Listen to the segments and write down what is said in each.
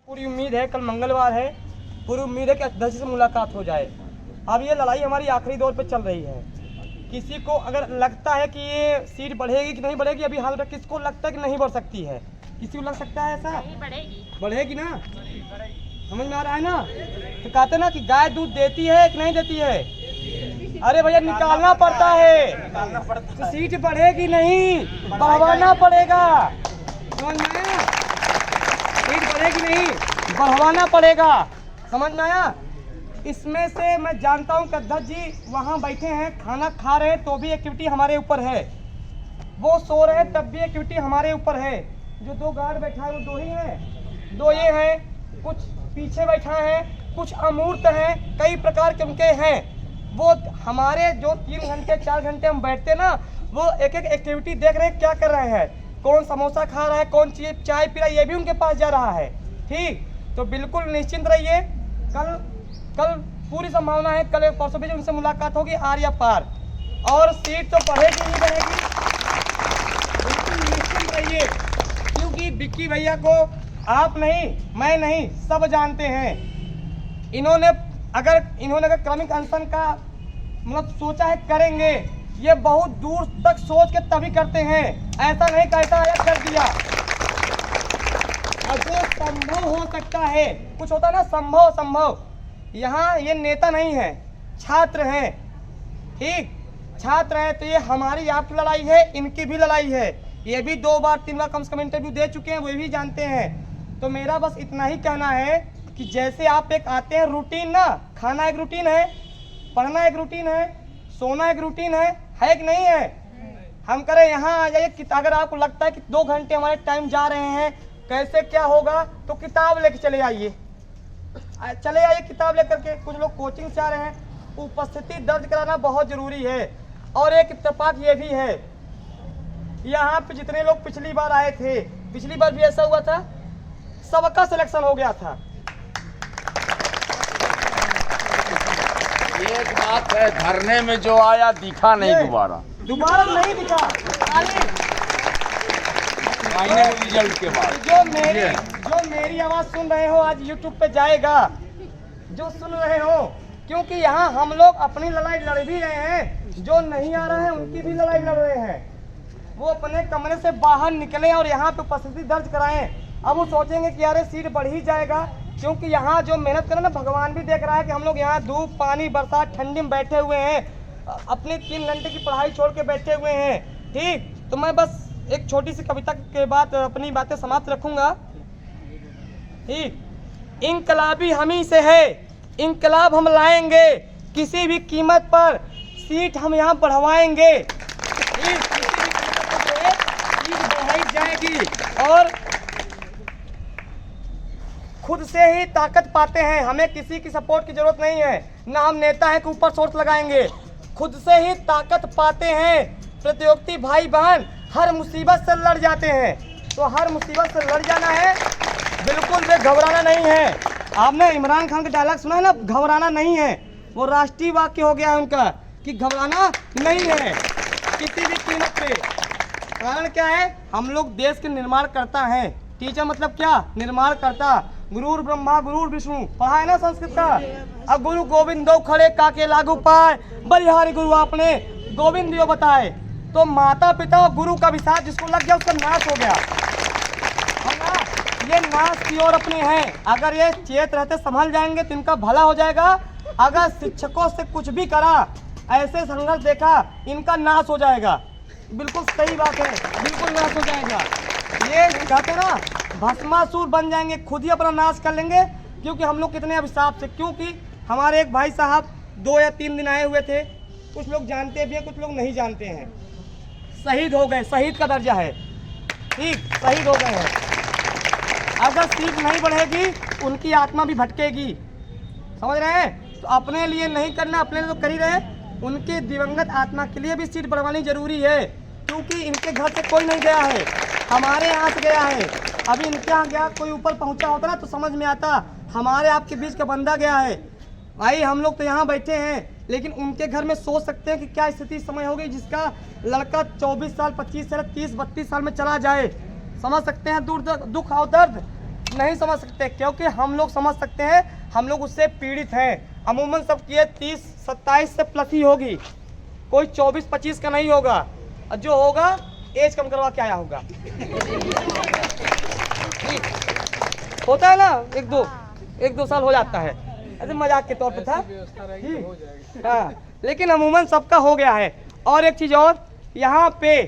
पूरी उम्मीद है, कल मंगलवार है, पूरी उम्मीद है कि अध्यक्ष से मुलाकात हो जाए। अब ये लड़ाई हमारी आखिरी दौर पे चल रही है। किसी को अगर लगता है कि ये सीट बढ़ेगी कि नहीं बढ़ेगी, अभी हाल तक किसको लगता है कि नहीं बढ़ सकती है? किसी को लग सकता है ऐसा? बढ़ेगी ना? समझ में आ रहा है ना? तो कहते ना कि गाय दूध देती है कि नहीं देती है? अरे भैया निकालना पड़ता है, तो सीट बढ़ेगी नहीं, बढ़वाना पड़ेगा। समझ में आया? सीट बढ़ेगी नहीं, बढ़वाना पड़ेगा। समझ में आया? इसमें से मैं जानता हूँ कि अध्यक्ष जी वहाँ बैठे हैं, खाना खा रहे हैं, तो भी एक्टिविटी हमारे ऊपर है। वो सो रहे हैं तब भी एक्टिविटी हमारे ऊपर है। जो दो गार्ड बैठा है वो दो ही हैं, दो ये हैं, कुछ पीछे बैठा है, कुछ अमूर्त हैं, कई प्रकार के उनके हैं। वो हमारे जो 3 घंटे 4 घंटे हम बैठते ना, वो एक एक एक्टिविटी देख रहे हैं, क्या कर रहे हैं, कौन समोसा खा रहा है, कौन चाय पी रहा है, ये भी उनके पास जा रहा है। ठीक, तो बिल्कुल निश्चिंत रहिए। कल पूरी संभावना है, कल परसों भी उनसे मुलाकात होगी आर या पार, और सीट तो बढ़ेगी ही बढ़ेगी। बिल्कुल निश्चिंत रहिए, क्योंकि विक्की भैया को आप नहीं, मैं नहीं, सब जानते हैं। इन्होंने अगर क्रमिक अनशन का मतलब सोचा है करेंगे, ये बहुत दूर तक सोच के तभी करते हैं, ऐसा नहीं कहता है कर दिया। और जो संभव हो सकता है, कुछ होता है ना संभव, यहाँ ये नेता नहीं है, छात्र हैं। ठीक, छात्र हैं, तो ये हमारी आपकी लड़ाई है, इनकी भी लड़ाई है। ये भी 2 बार 3 बार कम से कम इंटरव्यू दे चुके हैं, वो भी जानते हैं। तो मेरा बस इतना ही कहना है कि जैसे आप एक आते हैं रूटीन ना, खाना एक रूटीन है, पढ़ना एक रूटीन है, सोना एक रूटीन है कि नहीं है? हम करें यहाँ आ जाइए, अगर आपको लगता है कि 2 घंटे हमारे टाइम जा रहे हैं, कैसे क्या होगा, तो किताब लेके चले आइए किताब लेकर के। कुछ लोग कोचिंग से आ रहे हैं, उपस्थिति दर्ज कराना बहुत जरूरी है। और एक इत्तेफाक ये भी है, यहाँ पे जितने लोग पिछली बार आए थे, पिछली बार भी ऐसा हुआ था, सबका सिलेक्शन हो गया था। एक बात है, धरने में जो आया दिखा नहीं, दोबारा नहीं दिखा। फाइनल रिजल्ट के बाद जो मेरी आवाज सुन रहे हो आज यूट्यूब पे जाएगा, जो सुन रहे हो, क्योंकि यहाँ हम लोग अपनी लड़ाई लड़ भी रहे हैं, जो नहीं आ रहा है उनकी भी लड़ाई लड़ रहे हैं। वो अपने कमरे से बाहर निकले और यहाँ पे उपस्थिति दर्ज कराएं। अब वो सोचेंगे कि यार सीट बढ़ ही जाएगा, क्योंकि यहाँ जो मेहनत करें ना, भगवान भी देख रहा है कि हम लोग यहाँ धूप पानी बरसात ठंडी में बैठे हुए हैं, अपनी 3 घंटे की पढ़ाई छोड़ के बैठे हुए हैं। ठीक, तो मैं बस एक छोटी सी कविता के बाद अपनी बातें समाप्त रखूंगा। ठीक, इंकलाबी हम ही से है, इंकलाब हम लाएंगे, किसी भी कीमत पर सीट हम यहाँ बढ़वाएंगे। सीट बढ़ाई जाएगी और खुद से ही ताकत पाते हैं, हमें किसी की सपोर्ट की जरूरत नहीं है, ना हम नेता हैं कि ऊपर सोर्स लगाएंगे, खुद से ही ताकत पाते हैं। प्रतियोगिता भाई बहन हर मुसीबत से लड़ जाते हैं, तो हर मुसीबत से लड़ जाना है, बिल्कुल भी घबराना नहीं है। आपने इमरान खान का डायलॉग सुना है ना, घबराना नहीं है, वो राष्ट्रीय वाक्य हो गया है उनका कि घबराना नहीं है किसी भी कीमत पे। कारण क्या है, हम लोग देश के निर्माण करता है। टीचर मतलब क्या, निर्माण करता। गुरुर ब्रह्मा गुरुर विष्णु पढ़ा है ना संस्कृत का। अब गुरु गोविंद दो खड़े काके लागू पाए, बलिहारी गुरु आपने गोविंद दियो बताए। तो माता पिता और गुरु का विश्वास जिसको लग गया उसका नाश हो गया, ये नाश की ओर अपने हैं। अगर ये चेत रहते संभल जाएंगे तो इनका भला हो जाएगा। अगर शिक्षकों से कुछ भी करा, ऐसे संघर्ष देखा, इनका नाश हो जाएगा। बिल्कुल सही बात है, बिल्कुल नाश हो जाएगा। ये कहते ना भस्मासुर बन जाएंगे, खुद ही अपना नाश कर लेंगे। क्योंकि हम लोग कितने अभिशाप से, क्योंकि हमारे एक भाई साहब 2 या 3 दिन आए हुए थे, कुछ लोग जानते भी हैं, कुछ लोग नहीं जानते हैं, शहीद हो गए, शहीद का दर्जा है। ठीक, शहीद हो गए हैं। अगर सीट नहीं बढ़ेगी उनकी आत्मा भी भटकेगी, समझ रहे हैं? तो अपने लिए नहीं करना, अपने लिए तो कर ही रहे, उनके दिवंगत आत्मा के लिए भी सीट बढ़वानी जरूरी है। क्योंकि इनके घर से कोई नहीं गया है, हमारे यहाँ से गया है। अभी इनके यहाँ गया कोई ऊपर पहुँचा होता ना तो समझ में आता, हमारे आपके बीच का बंदा गया है। भाई हम लोग तो यहाँ बैठे हैं, लेकिन उनके घर में सोच सकते हैं कि क्या स्थिति समय होगी जिसका लड़का 24 साल 25 साल 30 32 साल में चला जाए। समझ सकते हैं दूर दुख और दर्द। नहीं समझ सकते, क्योंकि हम लोग समझ सकते हैं, हम लोग उससे पीड़ित हैं। अमूमन सबकी 30-27 से प्लस ही होगी, कोई 24-25 का नहीं होगा, और जो होगा एज कम करवा के आया होगा। होता है ना, एक दो साल हो जाता है, ऐसे मजाक के तौर पे था। हाँ, लेकिन अमूमन सबका हो गया है। और एक चीज़ और, यहाँ पे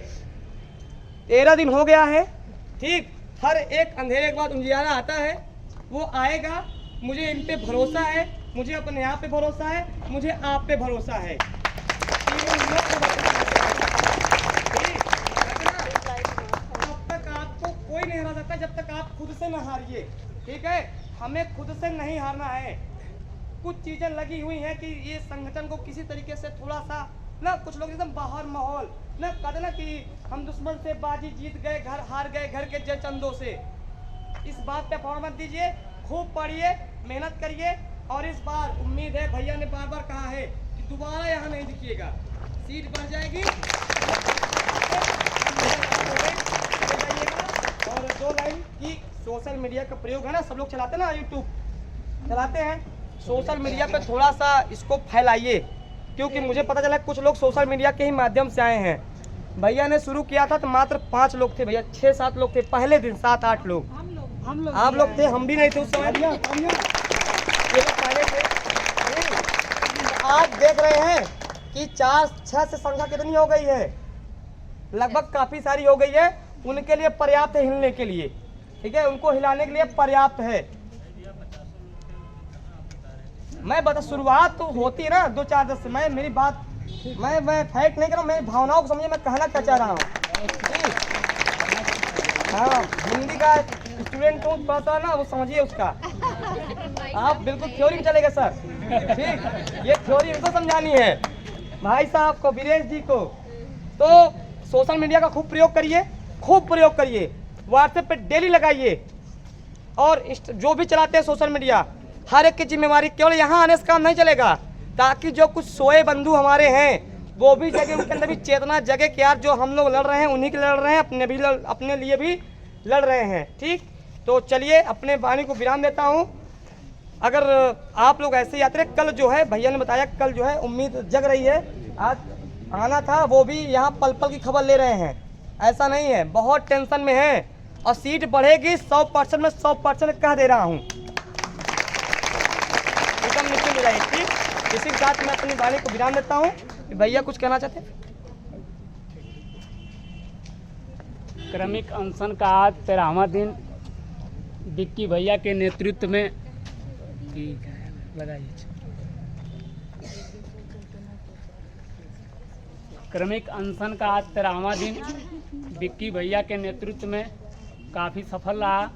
13 दिन हो गया है, ठीक। हर एक अंधेरे के बाद उजियारा आता है, वो आएगा। मुझे इन पे भरोसा है, मुझे अपने आप पे भरोसा है, मुझे आप पे भरोसा है। जब तक आपको कोई नहीं हरा सकता, जब तक आप खुद से न हारिए, ठीक है। हमें खुद से नहीं हारना है। कुछ चीजें लगी हुई हैं कि ये संगठन को किसी तरीके से थोड़ा सा ना, कुछ लोग एकदम बाहर माहौल ना कहते ना कि हम दुश्मन से बाजी जीत गए, घर हार गए, घर के जय चंदों से। इस बात पे फौर मत दीजिए, खूब पढ़िए, मेहनत करिए। और इस बार उम्मीद है, भैया ने बार बार कहा है कि दोबारा यहाँ नहीं दिखिएगा, सीट बढ़ जाएगी। और 2 लाइन की सोशल मीडिया का प्रयोग है ना, सब लोग चलाते हैं ना, यूट्यूब चलाते हैं, सोशल मीडिया पे थोड़ा सा इसको फैलाइए, क्योंकि मुझे पता चला कुछ लोग सोशल मीडिया के ही माध्यम से आए हैं। भैया ने शुरू किया था तो मात्र 5 लोग थे भैया, 6-7 लोग थे पहले दिन, 7-8 लोग आप लोग थे, हम भी नहीं थे उस समय, ये लोग पहले थे। आज देख रहे हैं कि 4-6 से संख्या कितनी हो गई है, लगभग काफी सारी हो गई है। उनके लिए पर्याप्त है हिलने के लिए, ठीक है, उनको हिलाने के लिए पर्याप्त है। मैं बता, शुरुआत तो होती है ना 2-4 से। मैं मेरी बात मैं फैक्ट नहीं कर रहा हूँ, मेरी भावनाओं को समझिए, मैं कहना क्या चाह रहा हूँ। हाँ, हिंदी का स्टूडेंट हूँ, थोड़ा ना वो समझिए उसका। आप बिल्कुल थ्योरी में चलेगा सर, ठीक, ये थ्योरी इनको समझानी है भाई साहब को, वीरेश जी को। तो सोशल मीडिया का खूब प्रयोग करिए, खूब प्रयोग करिए, व्हाट्सएप पे डेली लगाइए। और जो भी चलाते हैं सोशल मीडिया, हर एक की जिम्मेवारी, केवल यहाँ आने से काम नहीं चलेगा, ताकि जो कुछ सोए बंधु हमारे हैं वो भी जगह, उनके अंदर भी चेतना जगे कि यार जो हम लोग लड़ रहे हैं उन्हीं के लड़ रहे हैं, अपने लिए भी लड़ रहे हैं, ठीक। तो चलिए अपने वाणी को विराम देता हूँ। अगर आप लोग ऐसे यात्रा, कल जो है भैया ने बताया, कल जो है उम्मीद जग रही है, आज आना था, वो भी यहाँ पल पल की खबर ले रहे हैं। ऐसा नहीं है, बहुत टेंशन में है, और सीट बढ़ेगी 100% में 100% कह दे रहा हूँ, एकदम निश्चिंत रहिए, ठीक। इसी के साथ मैं अपनी वाणी को विराम देता हूँ। भैया कुछ कहना चाहते हैं? क्रमिक अनशन का आज 13वां दिन विक्की भैया के नेतृत्व में, ठीक है लगाइए, क्रमिक अनशन का आज 13वां दिन विक्की भैया के नेतृत्व में काफ़ी सफल रहा।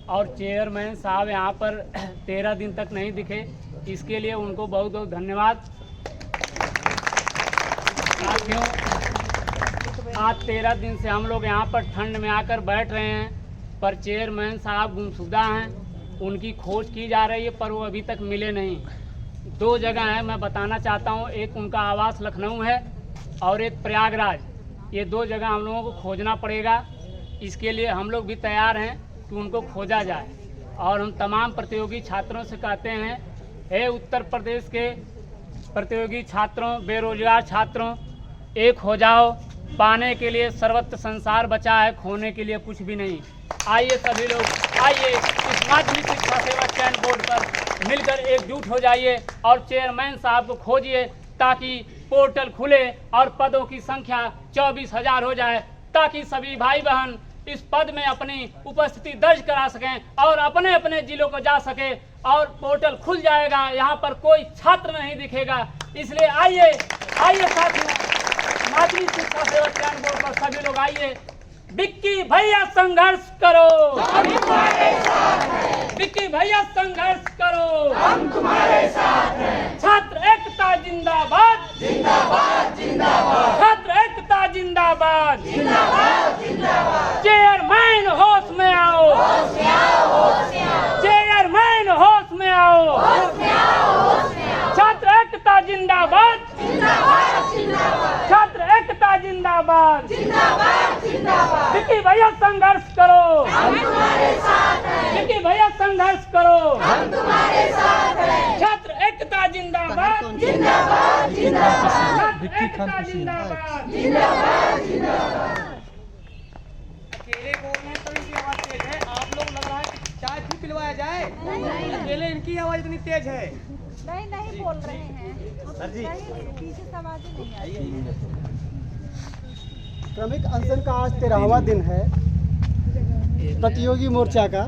और चेयरमैन साहब यहाँ पर 13 दिन तक नहीं दिखे, इसके लिए उनको बहुत बहुत धन्यवाद। साथियों, आज 13 दिन से हम लोग यहाँ पर ठंड में आकर बैठ रहे हैं, पर चेयरमैन साहब गुमशुदा हैं, उनकी खोज की जा रही है, पर वो अभी तक मिले नहीं। 2 जगह है, मैं बताना चाहता हूँ, एक उनका आवास लखनऊ है और एक प्रयागराज। ये 2 जगह हम लोगों को खोजना पड़ेगा, इसके लिए हम लोग भी तैयार हैं कि उनको खोजा जाए। और हम तमाम प्रतियोगी छात्रों से कहते हैं, हे उत्तर प्रदेश के प्रतियोगी छात्रों, बेरोजगार छात्रों, एक हो जाओ, पाने के लिए सर्वत्र संसार बचा है, खोने के लिए कुछ भी नहीं। आइए सभी लोग, आइए इस माध्यमिक शिक्षा सेवा चयन बोर्ड पर मिलकर एकजुट हो जाइए और चेयरमैन साहब को खोजिए, ताकि पोर्टल खुले और पदों की संख्या 24,000 हो जाए, ताकि सभी भाई बहन इस पद में अपनी उपस्थिति दर्ज करा सकें और अपने अपने जिलों को जा सके। और पोर्टल खुल जाएगा, यहाँ पर कोई छात्र नहीं दिखेगा। इसलिए आइए साथियों, माध्यमिक शिक्षा सेवा चयन बोर्ड पर सभी लोग आइए। विक्की भैया संघर्ष करो, हम तुम्हारे साथ हैं। विक्की भैया संघर्ष करो, हम तुम्हारे साथ हैं। छात्र एकता जिंदाबाद, जिंदाबाद जिंदाबाद। छात्र एकता जिंदाबाद, जिंदाबाद जिंदाबाद। चेयरमैन होश में आओ, होश में आओ, होश में आओ। चेयरमैन होश में आओ, होश में आओ, होश में आओ। छात्र एकता जिंदाबाद, जिंदाबाद जिंदाबाद। छात्र एकता जिंदाबाद, जिंदाबाद जिंदाबाद। विक्की भैया संघर्ष करो, हम तुम्हारे साथ हैं। विक्की भैया संघर्ष करो, हम तुम्हारे साथ हैं। छात्र एकता जिंदाबाद, जिंदाबाद जिंदाबाद, एकता जिंदाबाद, जिंदाबाद जिंदाबाद। अकेले बोलने तो इनकी आवाज तेज है, आप लोग लग रहा है कि चाय भी पिलवाया जाए। अकेले इनकी आवाज इतनी तेज है। नहीं बोल रहे हैं सर जी। पीछे से आवाजें नहीं आ रही। श्रमिक अनशन का आज 13वां दिन है प्रतियोगी मोर्चा का।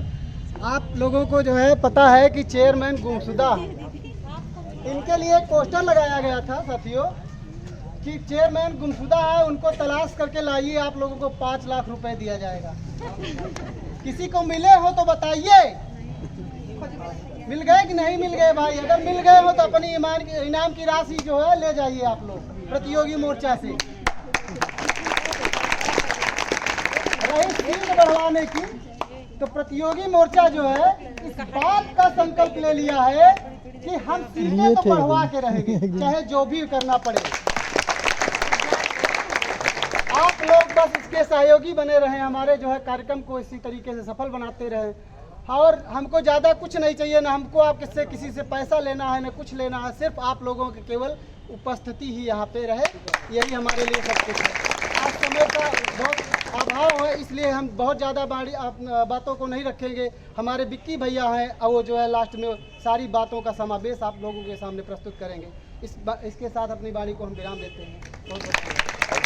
आप लोगों को जो है पता है कि चेयरमैन गुमशुदा, इनके लिए एक पोस्टर लगाया गया था साथियों कि चेयरमैन गुमशुदा है, उनको तलाश करके लाइए, आप लोगों को 5 लाख रुपए दिया जाएगा। किसी को मिले हो तो बताइए, मिल गए कि नहीं मिल गए भाई? अगर मिल गए हो तो अपनी इनाम की राशि जो है ले जाइए आप लोग प्रतियोगी मोर्चा से। रही सीट बढ़वाने की, तो प्रतियोगी मोर्चा जो है इस बात का संकल्प ले लिया है कि हम सीटें तो बढ़वा के रहेंगे, चाहे जो भी करना पड़े। आप लोग बस इसके सहयोगी बने रहें, हमारे जो है कार्यक्रम को इसी तरीके से सफल बनाते रहें। और हमको ज़्यादा कुछ नहीं चाहिए, ना हमको आपसे किसी से पैसा लेना है, ना कुछ लेना है, सिर्फ आप लोगों की केवल उपस्थिति ही यहाँ पे रहे, यही हमारे लिए सब कुछ है। आज समय का बहुत अभाव है, इसलिए हम बहुत ज़्यादा बातों को नहीं रखेंगे। हमारे विक्की भैया हैं और वो जो है लास्ट में सारी बातों का समावेश आप लोगों के सामने प्रस्तुत करेंगे। इसके साथ अपनी वाणी को हम विराम देते हैं। बहुत बहुत